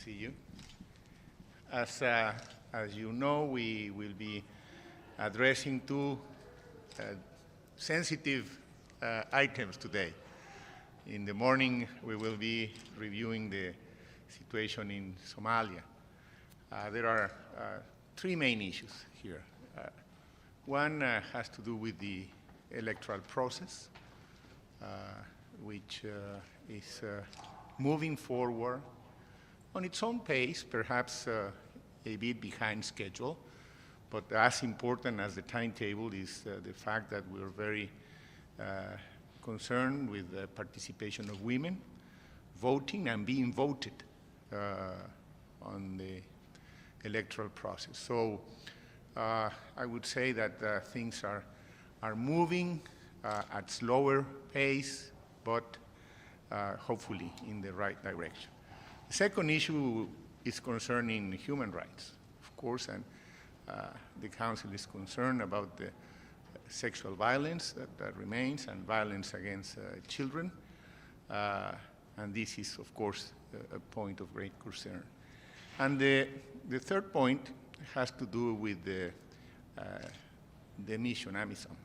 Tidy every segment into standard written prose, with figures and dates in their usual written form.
see you. As you know, we will be addressing two sensitive items today. In the morning, we will be reviewing the situation in Somalia. There are three main issues here. One has to do with the electoral process, which is moving forward on its own pace, perhaps a bit behind schedule, but as important as the timetable is the fact that we're very concerned with the participation of women voting and being voted on the electoral process. So I would say that things are moving at slower pace, but hopefully in the right direction. The second issue is concerning human rights, of course, and the Council is concerned about the sexual violence that remains and violence against children. And this is, of course, a point of great concern. And the third point has to do with the mission, AMISOM.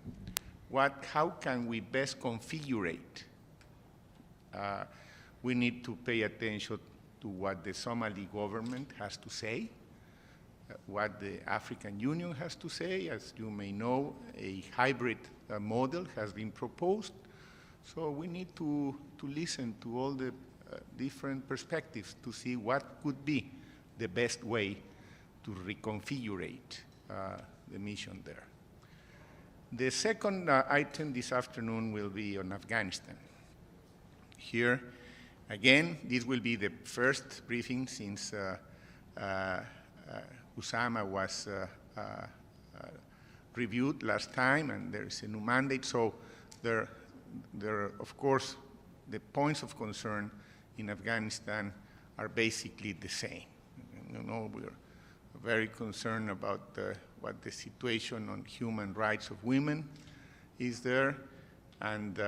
How can we best configure it? We need to pay attention to what the Somali government has to say, what the African Union has to say. As you may know, a hybrid model has been proposed. So we need to listen to all the different perspectives to see what could be the best way to reconfigure the mission there. The second item this afternoon will be on Afghanistan. Here, again, this will be the first briefing since Usama was reviewed last time, and there's a new mandate. So there, of course, the points of concern in Afghanistan are basically the same. You know, we're very concerned about what the situation on human rights of women is there, and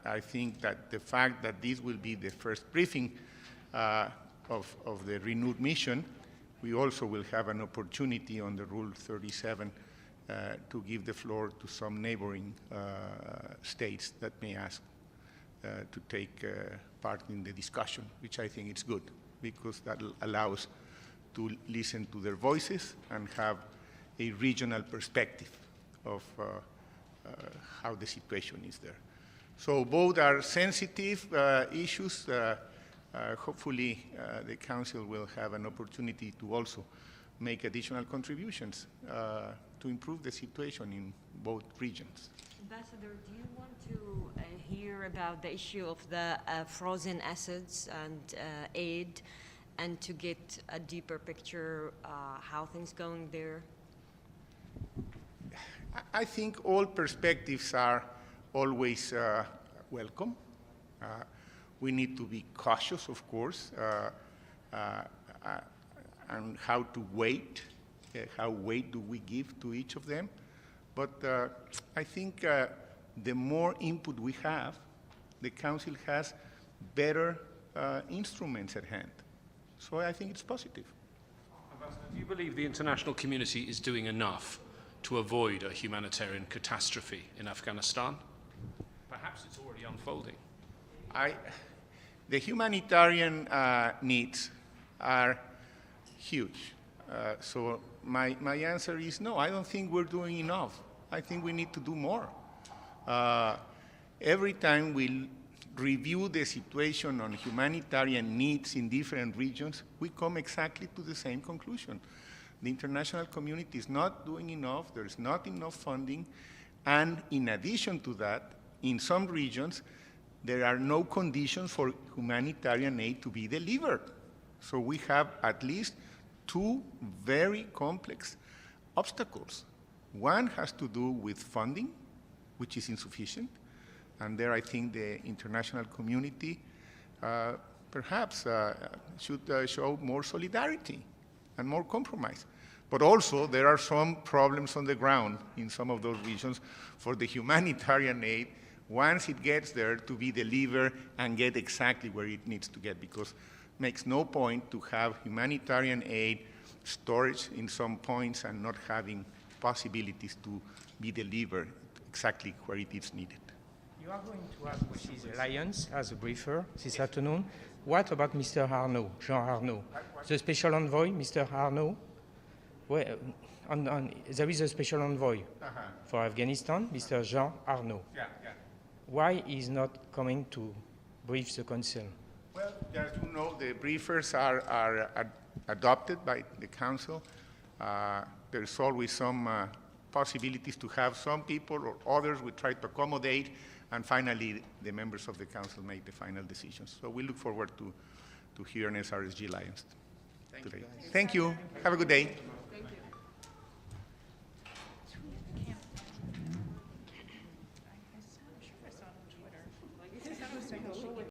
I think that the fact that this will be the first briefing of the renewed mission, we also will have an opportunity on the Rule 37 to give the floor to some neighboring states that may ask to take part in the discussion, which I think is good, because that allows to listen to their voices and have a regional perspective of how the situation is there. So both are sensitive issues. Hopefully the Council will have an opportunity to also make additional contributions to improve the situation in both regions. Ambassador, do you want to hear about the issue of the frozen assets and aid, and to get a deeper picture how things going there? I think all perspectives are always welcome. We need to be cautious, of course, on how to weight, how weight do we give to each of them. But I think the more input we have, the Council has better instruments at hand. So I think it's positive. Ambassador, do you believe the international community is doing enough to avoid a humanitarian catastrophe in Afghanistan? Perhaps it's already unfolding. The humanitarian needs are huge. So my answer is no, I don't think we're doing enough. I think we need to do more. Every time we review the situation on humanitarian needs in different regions, we come exactly to the same conclusion. The international community is not doing enough, there's not enough funding, and in addition to that, in some regions, there are no conditions for humanitarian aid to be delivered. So we have at least two very complex obstacles. One has to do with funding, which is insufficient, and there I think the international community perhaps should show more solidarity and more compromise. But also there are some problems on the ground in some of those regions for the humanitarian aid once it gets there to be delivered and get exactly where it needs to get, because makes no point to have humanitarian aid storage in some points and not having possibilities to be delivered exactly where it is needed. You are going to have Mrs. Lyons as a briefer this afternoon. What about Mr. Arnaud, Jean Arnaud, the special envoy, Mr. Arnaud? Well, there is a special envoy for Afghanistan, Mr. Jean Arnaud. Why is not coming to brief the Council? Well, as you know, the briefers are adopted by the Council. There's always some possibilities to have some people or others we try to accommodate, and finally the members of the Council make the final decisions. So we look forward to hearing SRSG Lyons today. Thank you. Have a good day.